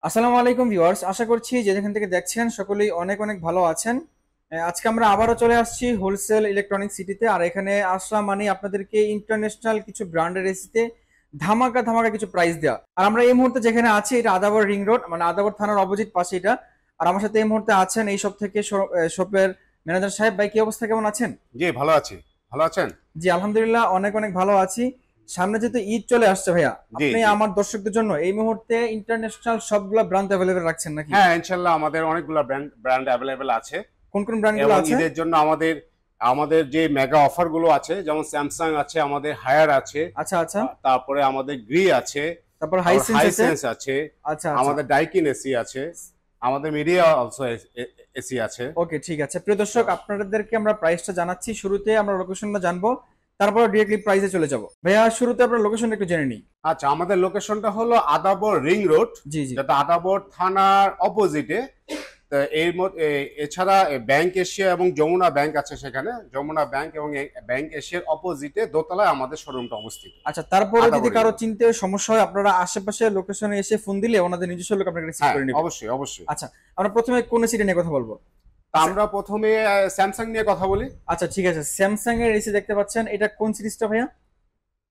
আসসালামু আলাইকুম ভিউয়ার্স, আশা করছি যে যেখান থেকে দেখছেন সকলেই অনেক অনেক ভালো আছেন। আজকে আমরা আবারও চলে আসছি হোলসেল ইলেকট্রনিক সিটিতে। আর এখানে আসা মানে আপনাদেরকে ইন্টারন্যাশনাল কিছু ব্র্যান্ডের এসিতে ধামাকা ধামাকা কিছু প্রাইস দেওয়া। আর আমরা এই মুহূর্তে যেখানে আছি এটা আদাবর রিং রোড, মানে আদাবর থানার অপোজিট পাশে এটা। আর আমার সাথে এই মুহূর্তে আছেন এই সব থেকে শপের ম্যানেজার সাহেব। ভাই, কি অবস্থা, কেমন আছেন? জি, ভালো আছি। ভালো আছেন? জি আলহামদুলিল্লাহ, অনেক অনেক ভালো আছি। সামনে যেহেতু ঈদ চলে আসছে ভাইয়া, জি, আপনি জি। আমার দর্শকদের জন্য এই মুহূর্তে ইন্টারন্যাশনাল সবগুলো ব্র্যান্ড অ্যাভেলেবেল রাখছেন নাকি? হ্যাঁ, ইনশাল্লাহ আমাদের অনেকগুলো ব্র্যান্ড অ্যাভেলেবেল আছে। কোন কোন ব্র্যান্ড গুলো এবং আছে? ঈদের জন্য আমাদের আমাদের যে মেগা অফার গুলো আছে, যেমন স্যামসাং আছে, আমাদের হায়ার আছে, আচ্ছা আচ্ছা। তারপরে আমাদের গ্রি আছে, তারপর হাইসেন্স আছে। হাইসেন্স আছে, আচ্ছা আচ্ছা। আমাদের ডাইকিন এসি আছে, আমাদের মিডিয়া অলসো এসি আছে। ওকে, ঠিক আছে। প্রিয় দর্শক, আপনাদেরকে আমরা প্রাইসটা জানাচ্ছি। শুরুতে আমরা লোকেশনটা জানবো, তারপর ডিরেক্টলি প্রাইসে চলে যাব। ভাইয়া, শুরুতে আমরা লোকেশনটা একটু জেনে নিই। আচ্ছা, আমাদের লোকেশনটা হলো আদাবর রিং রোড, জি জি। যেটা আদাবর থানার অপোজিটে। তো এছাড়া ব্যাংক এশিয়া এবং যমুনা ব্যাংক আছে, সেখানে যমুনা ব্যাংক এবং ব্যাংক এশিয়ার অপোজিটে দোতলায় আমাদের শোরুমটা অবস্থিত। আচ্ছা, তারপরে যদি আদাবর কারো ring road। চিনতে সমস্যা হয়, আপনারা আশেপাশে লোকেশনে এসে ফোন দিলে ওনাদের নিজস্ব লোক আপনাকে রিসিভ হ্যাঁ, করে নেবে। অবশ্যই অবশ্যই। আচ্ছা, আমরা প্রথমে কোন সিটি নিয়ে কথা বলবো? তা আমরা প্রথমে স্যামসাং নিয়ে কথা বলি। আচ্ছা ঠিক আছে, স্যামসাং এর এসি দেখতে পাচ্ছেন, এটা কোন সিরিজটা ভাইয়া?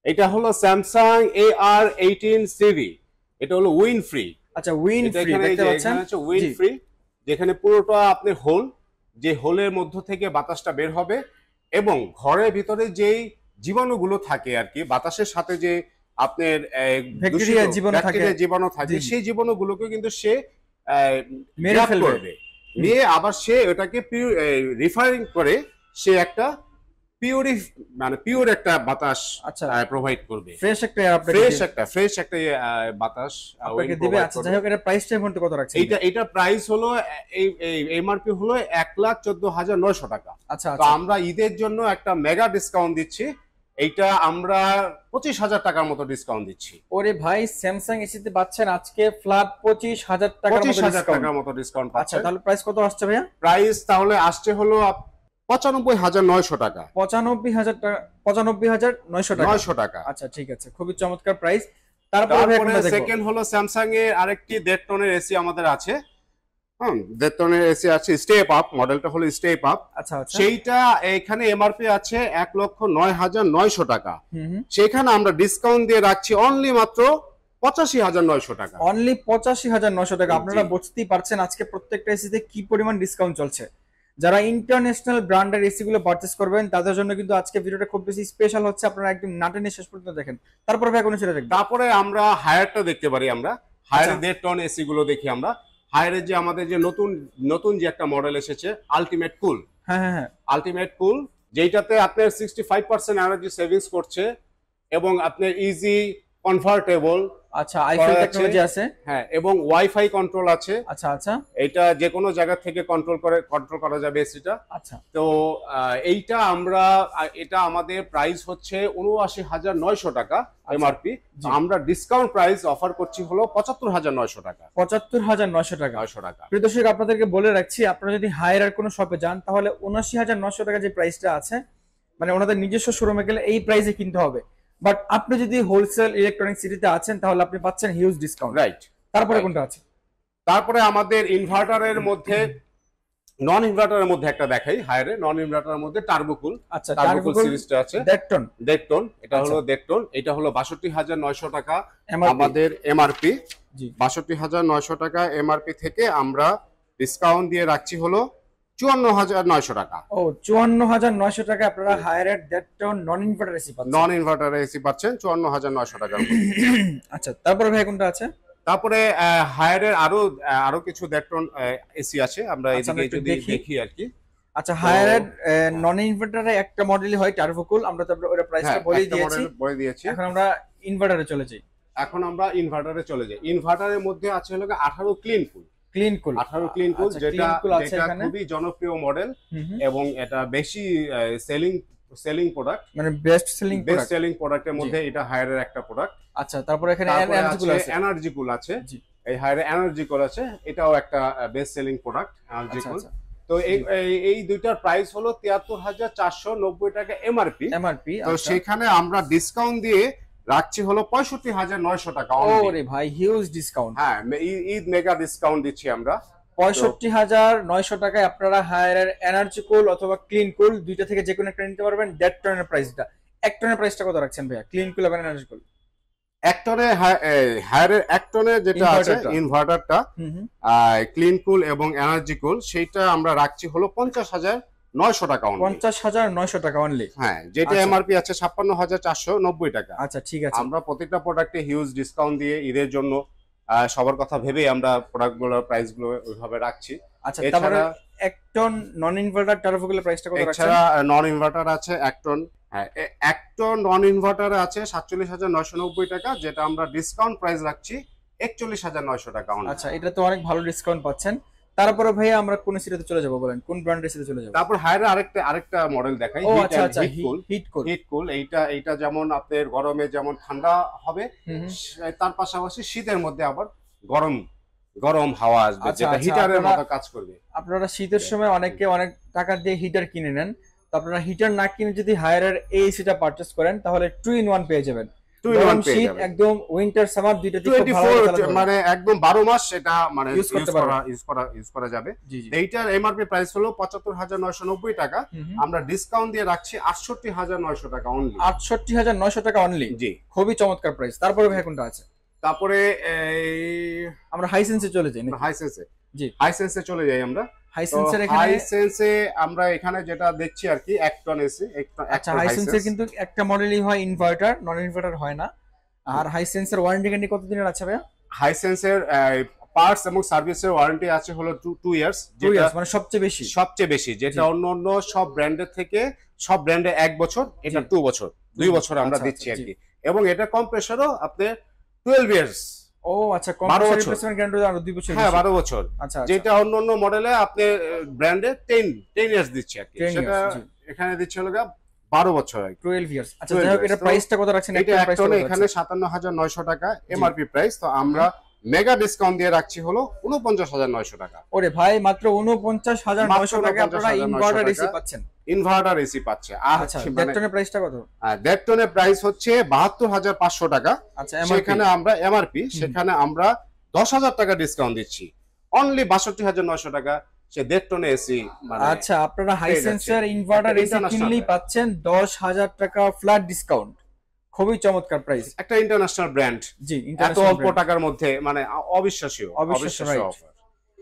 এটা হলো স্যামসাং AR18 সিভি। এটা হলো উইন ফ্রি। আচ্ছা, উইন ফ্রি দেখতে পাচ্ছেন। এখানে হচ্ছে উইন জি। ফ্রি, যেখানে পুরোটা আপনার হোল, যে হোলের মধ্য থেকে বাতাসটা বের হবে এবং ঘরের ভিতরে যেই জীবাণুগুলো থাকে আর কি, বাতাসের সাথে যে আপনার ব্যাকটেরিয়া জীবাণু থাকে। ব্যাকটেরিয়া জীবাণু থাকে, জি, জি। সেই জীবাণুগুলোকে কিন্তু সে মেরে গ্রাব ফেলবে। করবে, নিয়ে আবার সে ওটাকে রিফারিং করে সে একটা পিওর একটা বাতাস আচ্ছা, প্রোভাইড করবে। ফ্রেশ একটা এয়ার আপনাকে ফ্রেশ একটা বাতাস আপনাকে দিবে। আচ্ছা, যাই হোক, এটা প্রাইস টাইম কত রাখছেন? এটা প্রাইস হলো এই এমআরপি হলো 1,14,900 টাকা। আচ্ছা তো আচ্ছা। আমরা ঈদের জন্য একটা মেগা ডিসকাউন্ট দিচ্ছি। এইটা আমরা 25,000 টাকার মতো ডিসকাউন্ট দিচ্ছি। ওরে ভাই, স্যামসাং এসিতে পাচ্ছেন আজকে ফ্ল্যাট 25,000 টাকার মতো 25,000 ডিসকাউন্ট। টাকার মতো ডিসকাউন্ট আচ্ছা, পাচ্ছেন। তাহলে প্রাইস কত আসছে ভাইয়া? প্রাইস তাহলে আসছে হলো 95,900 টাকা। 95,000 টাকা, 95,900 টাকা। 900 টাকা। আচ্ছা ঠিক আছে, খুবই চমৎকার প্রাইস। তারপরে ভাই তারপরে কোনটা দেখবো? সেকেন্ড হলো স্যামসাং এর আরেকটি 1.5 টনের এসি আমাদের আছে। 1.5 টনের এসি আছে, স্টেপ আপ, মডেলটা হলো স্টেপ আপ। আচ্ছা আচ্ছা। সেইটা এখানে এমআরপি আছে 1,09,900 টাকা। হুম হুম। সেখানে আমরা ডিসকাউন্ট দিয়ে রাখছি অনলি মাত্র 85,900 টাকা। অনলি 85,900 টাকা। জি। আপনারা বুঝতেই পারছেন আজকে প্রত্যেকটা এসিতে কি পরিমাণ ডিসকাউন্ট চলছে। যারা ইন্টারন্যাশনাল ব্র্যান্ডের এসি গুলো পারচেজ করবেন তাদের জন্য কিন্তু আজকে ভিডিওটা খুব বেশি স্পেশাল হচ্ছে। আপনারা একদম নাটেনে শেষ পর্যন্ত দেখেন। তারপরে ভাই কোন সেটা দেখবেন? তারপরে আমরা হায়ারটা দেখতে পারি। আমরা হায়ার আচ্ছা। 1.5 টন এসি গুলো দেখি আমরা। হায়ারের যে আমাদের যে নতুন নতুন যে একটা মডেল এসেছে, আলটিমেট কুল। হ্যাঁ হ্যাঁ হ্যাঁ। আলটিমেট কুল, যেটাতে আপনার 65% এনার্জি সেভিংস করছে এবং আপনার ইজি কনভার্টেবল। আচ্ছা, আইফেল টেকনোলজি আছে। হ্যাঁ, এবং ওয়াইফাই কন্ট্রোল আছে। আচ্ছা আচ্ছা। এটা যে কোনো জায়গা থেকে কন্ট্রোল করা যাবে এসিটা। আচ্ছা। তো এইটা আমরা এটা আমাদের প্রাইস হচ্ছে 79,900 টাকা এমআরপি। জি। আমরা ডিসকাউন্ট প্রাইস অফার করছি হলো 75,900 টাকা। 75,900 টাকা। 900 টাকা। প্রিয় দর্শক, আপনাদেরকে বলে রাখছি, আপনারা যদি হায়ার আর কোনো শপে যান তাহলে 79,900 টাকা যে প্রাইসটা আছে, মানে ওনাদের নিজস্ব শোরুমে গেলে এই প্রাইসে কিনতে হবে। বাট আপনি যদি হোলসেল ইলেকট্রনিক সিটিতে আছেন তাহলে আপনি পাচ্ছেন হিউজ ডিসকাউন্ট। রাইট। তারপরে কোনটা আছে? তারপরে আমাদের ইনভার্টারের মধ্যে, নন ইনভার্টারের মধ্যে একটা দেখাই। হায়ারে নন ইনভার্টারের মধ্যে টার্বোকুল। আচ্ছা, টার্বোকুল সিরিজটা আছে। ডেকটন। ডেকটন, এটা আচ্ছা। হলো ডেকটন। এটা হলো 62,900 টাকা MRP আমাদের এমআরপি। জি। 62,900 টাকা এমআরপি থেকে আমরা ডিসকাউন্ট দিয়ে রাখছি হলো 54,900 টাকা। ও, 54,900 টাকা আপনারা হায়ার এর ডেকটন নন ইনভার্টার এসি পাচ্ছেন। নন ইনভার্টার এসি পাচ্ছেন 54,900 টাকার মধ্যে। আচ্ছা, তারপরে ভাই কোনটা আছে? তারপরে হায়ারের আরো কিছু ডেকটন এসি আছে, আমরা আচ্ছা, এদিকে আমরা একটু যদি দেখি। দেখি আর কি। আচ্ছা, হায়ার এর নন ইনভার্টারে একটা মডেলই হয় টার্বোকুল। আমরা তো ওর প্রাইসটা হ্যাঁ, বলেই একটা দিয়েছি। মডেল বলে দিয়েছি। এখন আমরা ইনভার্টারে চলে যাই। এখন আমরা ইনভার্টারে চলে যাই। ইনভার্টারের মধ্যে আছে হলো 18 ক্লিন কুল। ক্লিন কুল। 18 ক্লিন কুল, আচ্ছা, যেটা clean cool আছে এখানে। খুবই জনপ্রিয় মডেল হুম হুম। এবং এটা বেশি সেলিং প্রোডাক্ট। মানে best selling best product. Selling প্রোডাক্টের মধ্যে এটা হায়ারের একটা প্রোডাক্ট। আচ্ছা, তারপরে এখানে তারপরে এনার্জি কুল আছে আছে। এনার্জি কুল আছে। জি। এই হায়ারে এনার্জি কুল আছে, এটাও একটা বেস্ট সেলিং প্রোডাক্ট, এনার্জি আচ্ছা কুল। আচ্ছা। তো এই দুইটার প্রাইস হলো 73,490 টাকা এমআরপি। এমআরপি। তো সেখানে আমরা ডিসকাউন্ট দিয়ে রাখছি হলো 65,900 টাকা। ওরে ভাই হিউজ ডিসকাউন্ট। হ্যাঁ, ঈদ মেগা ডিসকাউন্ট দিচ্ছি আমরা। 65,900 টাকায় আপনারা হায়ারের এনার্জি কুল অথবা ক্লিন কুল দুইটা থেকে যে কোনো একটা নিতে পারবেন। দেড় টনের প্রাইসটা, এক টনের প্রাইসটা কত রাখছেন ভাইয়া ক্লিন কুল এবং এনার্জি কুল? এক টনে হায়ারের এক টনে যেটা আছে ইনভার্টারটা, ক্লিন কুল এবং এনার্জি কুল, সেইটা আমরা রাখছি হলো 50,900 টাকা। 50,900 টাকা অনলি। হ্যাঁ, যেটা এমআরপি আছে 56,490 টাকা। আচ্ছা ঠিক আছে। আমরা প্রত্যেকটা প্রোডাক্টে হিউজ ডিসকাউন্ট দিয়ে ঈদের জন্য সবার কথা ভেবেই আমরা প্রোডাক্টগুলোর প্রাইসগুলো ওইভাবে রাখছি। আচ্ছা, তারপরে এক টন নন ইনভার্টার টার্বোগুলোর প্রাইসটা কত রাখছেন? এছাড়া নন ইনভার্টার আছে এক টন। হ্যাঁ, এক টন নন ইনভার্টার আছে 47,990 টাকা, যেটা আমরা ডিসকাউন্ট প্রাইস রাখছি 41,900 টাকা। আচ্ছা, এটা তো অনেক ভালো ডিসকাউন্ট পাচ্ছেন। তারপরে ভাইয়া আমরা কোন সিরিজে চলে যাব বলেন, কোন ব্র্যান্ডের সিরিজে চলে যাব? তারপর হায়ার আরেকটা মডেল দেখাই। ও আচ্ছা আচ্ছা, হিট কুল। এইটা যেমন আপনার গরমে যেমন ঠান্ডা হবে, তার পাশাপাশি শীতের মধ্যে আবার গরম গরম হাওয়া আসবে, যেটা হিটারের মতো কাজ করবে। আপনারা শীতের সময় অনেকে অনেক টাকা দিয়ে হিটার কিনে নেন, তো আপনারা হিটার না কিনে যদি হায়ারের এই এসিটা পারচেজ করেন তাহলে 2 in 1 পেয়ে যাবেন। একদম উইন্টার সামার দুইটা দিকে মানে একদম 12 মাস এটা মানে ইউজ করা যাবে। এইটার এমআরপি প্রাইস হলো 75,990 টাকা, আমরা ডিসকাউন্ট দিয়ে রাখছি 68,900 টাকা অনলি। 68,900 টাকা অনলি, জি খুবই চমৎকার প্রাইস। তারপরে ভাই কোনটা আছে? তারপরে আমরা হাইসেন্সে চলে যাই। হাইসেন্সে চলে যাই আমরা। হাইসেন্সে আমরা এখানে যেটা দেখছি আর কি এক টন এসি। আচ্ছা, হাইসেন্সের কিন্তু একটা মডেলই হয় ইনভার্টার, নন ইনভার্টার হয় না। আর হাইসেন্সের ওয়ারেন্টি গ্যারান্টি কত দিনের আছে ভাইয়া? হাইসেন্সের পার্টস এবং সার্ভিসের ওয়ারেন্টি আছে হলো 2 ইয়ার্স, যেটা মানে সবচেয়ে বেশি, যেটা অন্য সব ব্র্যান্ডের থেকে, সব ব্র্যান্ডে 1 বছর, এটা 2 বছর আমরা দিচ্ছি আর কি। এবং এটা কম্প্রেসরও আপনি 12 ইয়ার্স। ও আচ্ছা, কম্প্রেসর রিপ্লেসমেন্ট গ্যারান্টি আরো 2 বছর। হ্যাঁ, 12 বছর। আচ্ছা, যেটা অন্য মডেলে আপনি ব্র্যান্ডে 10 ইয়ার্স দিচ্ছে আর কি, সেটা এখানে দিচ্ছে হলো 12 বছর আর কি, 12 ইয়ার্স। আচ্ছা, যাই হোক, এটা প্রাইসটা কত রাখছেন? এটা একটনে এখানে 57,900 টাকা এমআরপি প্রাইস, তো আমরা মেগা ডিসকাউন্ট দিয়ে রাখছি হলো 49,900 টাকা। ওরে ভাই, মাত্র 49,900 টাকা আপনারা ইনভার্টার এসি পাচ্ছেন। ইনভার্টার এসি পাচ্ছে। আচ্ছা, ডেটনের প্রাইসটা কত? ডেটনের প্রাইস হচ্ছে 72,500 টাকা। আচ্ছা, সেখানে আমরা এমআরপি, সেখানে আমরা 10,000 টাকা ডিসকাউন্ট দিচ্ছি, অনলি 62,900 টাকা সে ডেটনে এসি। আচ্ছা, আপনারা হাইসেন্সের ইনভার্টার এসি কিনলেই পাচ্ছেন 10,000 টাকা ফ্ল্যাট ডিসকাউন্ট। খুবই চমৎকার প্রাইস, একটা ইন্টারন্যাশনাল ব্র্যান্ড। জি, এত অল্প টাকার মধ্যে মানে অবিশ্বাস্য অফার।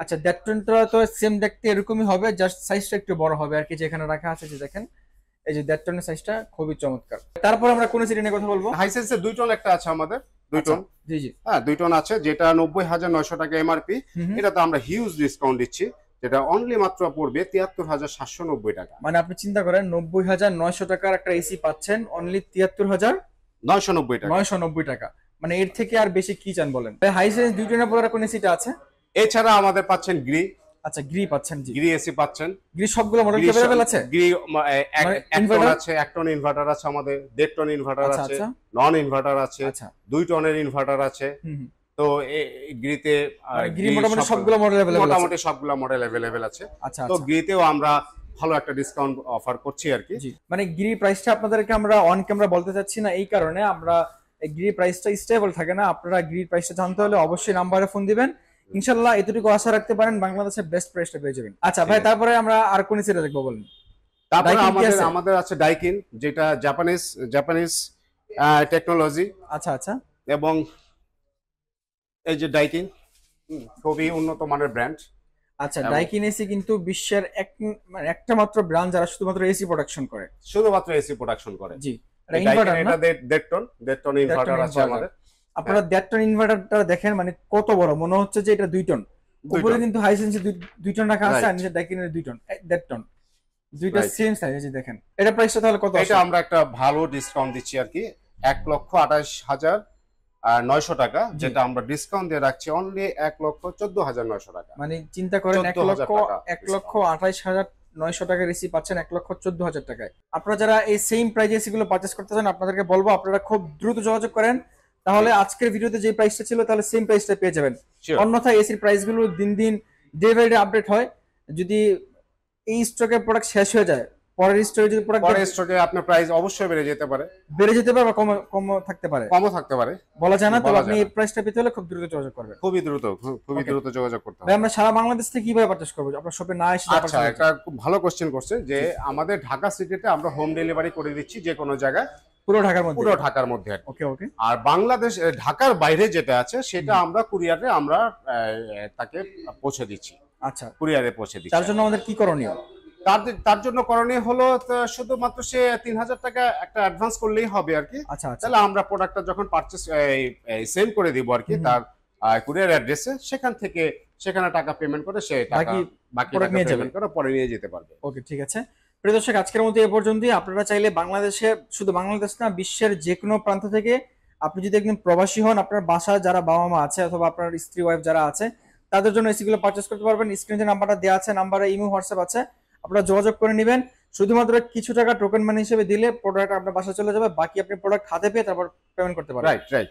আচ্ছা, ডেটনটা তো সেম দেখতে এরকমই হবে, জাস্ট সাইজটা একটু বড় হবে আর কি, যেখানে রাখা আছে। যে দেখেন, এই যে ডেটনের সাইজটা খুবই চমৎকার। তারপর আমরা কোন সিটি নিয়ে কথা বলবো? হাইসেন্সের 2 টন একটা আছে আমাদের, 2 টন। জি জি, হ্যাঁ, 2 টন আছে, যেটা 90,900 টাকা এমআরপি। এটা তো আমরা হিউজ ডিসকাউন্ট দিচ্ছি, যেটা অনলি মাত্র পড়বে 73,790 টাকা। মানে আপনি চিন্তা করেন, 90,900 টাকার একটা এসি পাচ্ছেন অনলি 73,990 টাকা। মানে এর থেকে আর বেশি কি চান বলেন? হাইসেন্স 2 টনের পরে কোন এসিটা আছে? এছাড়া আমাদের পাচ্ছেন গ্রি। আচ্ছা, গ্রি পাচ্ছেন। জি, গ্রি এসি পাচ্ছেন। গ্রি সবগুলো মডেল अवेलेबल আছে? গ্রি এক টন আছে, 1 টন ইনভার্টার আছে আমাদের, 1.5 টন ইনভার্টার আছে, নন ইনভার্টার আছে, 2 টনের ইনভার্টার আছে। তো গ্রিতে গ্রি মোটামুটি সবগুলো মডেল अवेलेबल আছে। মোটামুটি সবগুলো মডেল अवेलेबल আছে। আচ্ছা, তো গ্রিতেও আমরা ভালো একটা ডিসকাউন্ট অফার করছি আর কি। মানে গ্রি প্রাইসটা আপনাদেরকে আমরা অন ক্যামেরা বলতে চাচ্ছি না, এই কারণে আমরা গ্রি প্রাইসটা স্টেবল থাকে না। আপনারা গ্রি প্রাইসটা জানতে হলে অবশ্যই নাম্বারে ফোন দিবেন, ইনশাআল্লাহ এতটুকু আশা রাখতে পারেন বাংলাদেশের বেস্ট প্রাইসটা পেয়ে যাবেন। আচ্ছা ভাই, তারপরে আমরা আর কোন সিরিজ দেখবো বলেন? তারপরে আমাদের আছে ডাইকিন, যেটা জাপানিজ টেকনোলজি। আচ্ছা আচ্ছা, এবং এই যে ডাইকিন খুবই উন্নত মানের ব্র্যান্ড। আচ্ছা, ডাইকিন এসি কিন্তু বিশ্বের একটা মাত্র ব্র্যান্ড যারা শুধুমাত্র এসি প্রোডাকশন করে, জি। এটা ইনভার্টার না? এটা 1.5 টন ইনভার্টার আছে আমাদের। আপনারা 1.5 টন ইনভার্টারটা দেখেন, মানে কত বড় মনে হচ্ছে যে এটা 2 টন। উপরে কিন্তু হাইসেন্সে 2 টন রাখা আছে, আর নিচে ডাইকিনের 2 টন, 1.5 টন, দুইটা সেম সাইজ। এই যে দেখেন, এটা প্রাইসটা তাহলে কত? এটা আমরা একটা ভালো ডিসকাউন্ট দিচ্ছি আর কি, 1,28,900 টাকা, যেটা আমরা ডিসকাউন্ট দিয়ে রাখছি অনলি 1,14,900 টাকা। মানে চিন্তা করেন, 1,28,900 টাকার এসি পাচ্ছেন 1,14,000 টাকায়। আপনারা যারা এই সেম প্রাইজে এসি গুলো পারচেজ করতে চান, আপনাদেরকে বলবো আপনারা খুব দ্রুত যোগাযোগ করেন, তাহলে আজকের ভিডিওতে যে প্রাইসটা ছিল তাহলে সেম প্রাইসটা পেয়ে যাবেন। অন্যথায় এসির প্রাইস গুলো দিন দিন ডে বাই ডে আপডেট হয়, যদি এই স্টকের প্রোডাক্ট শেষ হয়ে যায় পরের স্টকে যদি প্রোডাক্ট পরের স্টকে আপনার প্রাইস অবশ্যই বেড়ে যেতে পারে, বেড়ে যেতে পারে বা কম কম থাকতে পারে, কমও থাকতে পারে, বলা যায় না। তো বলা আপনি যায় এই না। প্রাইসটা পেতে হলে খুব দ্রুত যোগাযোগ করবেন। খুবই দ্রুত, খুবই Okay. দ্রুত যোগাযোগ করতে ভাই হবে। আমরা সারা বাংলাদেশ থেকে কিভাবে পারচেজ করবো, আপনার শপে না এসে যা আচ্ছা, purchase একটা খুব ভালো কোশ্চেন করছে যে আমাদের ঢাকা সিটিতে আমরা হোম ডেলিভারি করে দিচ্ছি যে কোনো জায়গায়, পুরো ঢাকার মধ্যে? পুরো ঢাকার মধ্যে আর কি। ওকে ওকে। আর বাংলাদেশ ঢাকার বাইরে যেটা আছে সেটা আমরা কুরিয়ারে আমরা তাকে পৌঁছে দিচ্ছি, আচ্ছা, কুরিয়ারে পৌঁছে তার দিচ্ছি। জন্য আমাদের কি করণীয়? তার জন্য করণীয় হলো শুধুমাত্র সে 3000 টাকা একটা অ্যাডভান্স করলেই হবে আর কি। আচ্ছা আচ্ছা। তাহলে আমরা প্রোডাক্টটা যখন পারচেস সেন্ড করে দিব আর কি তার কুরিয়ার অ্যাড্রেসে, সেখানে টাকা পেমেন্ট করে সে টাকা বাকি product টাকা নিয়ে যাবে। পেমেন্ট করে পরে নিয়ে যেতে পারবে। ওকে ঠিক আছে। প্রিয় দর্শক, আজকের মতো এ পর্যন্তই। আপনারা চাইলে বাংলাদেশের, শুধু বাংলাদেশ না, বিশ্বের যে কোনো প্রান্ত থেকে, আপনি যদি একদিন প্রবাসী হন, আপনার বাসায় যারা বাবা মা আছে অথবা আপনার স্ত্রী ওয়াইফ যারা আছে, তাদের জন্য এসি গুলো পারচেস করতে পারবেন। স্ক্রিনে যে নাম্বারটা দেওয়া আছে, নাম্বারে ইমো হোয়াটসঅ্যাপ আছে, আপনারা যোগাযোগ করে নেবেন। শুধুমাত্র কিছু টাকা টোকেন মানি হিসেবে দিলে প্রোডাক্ট আপনার বাসায় চলে যাবে, বাকি আপনি প্রোডাক্ট হাতে পেয়ে তারপর পেমেন্ট করতে পারবেন। Right right.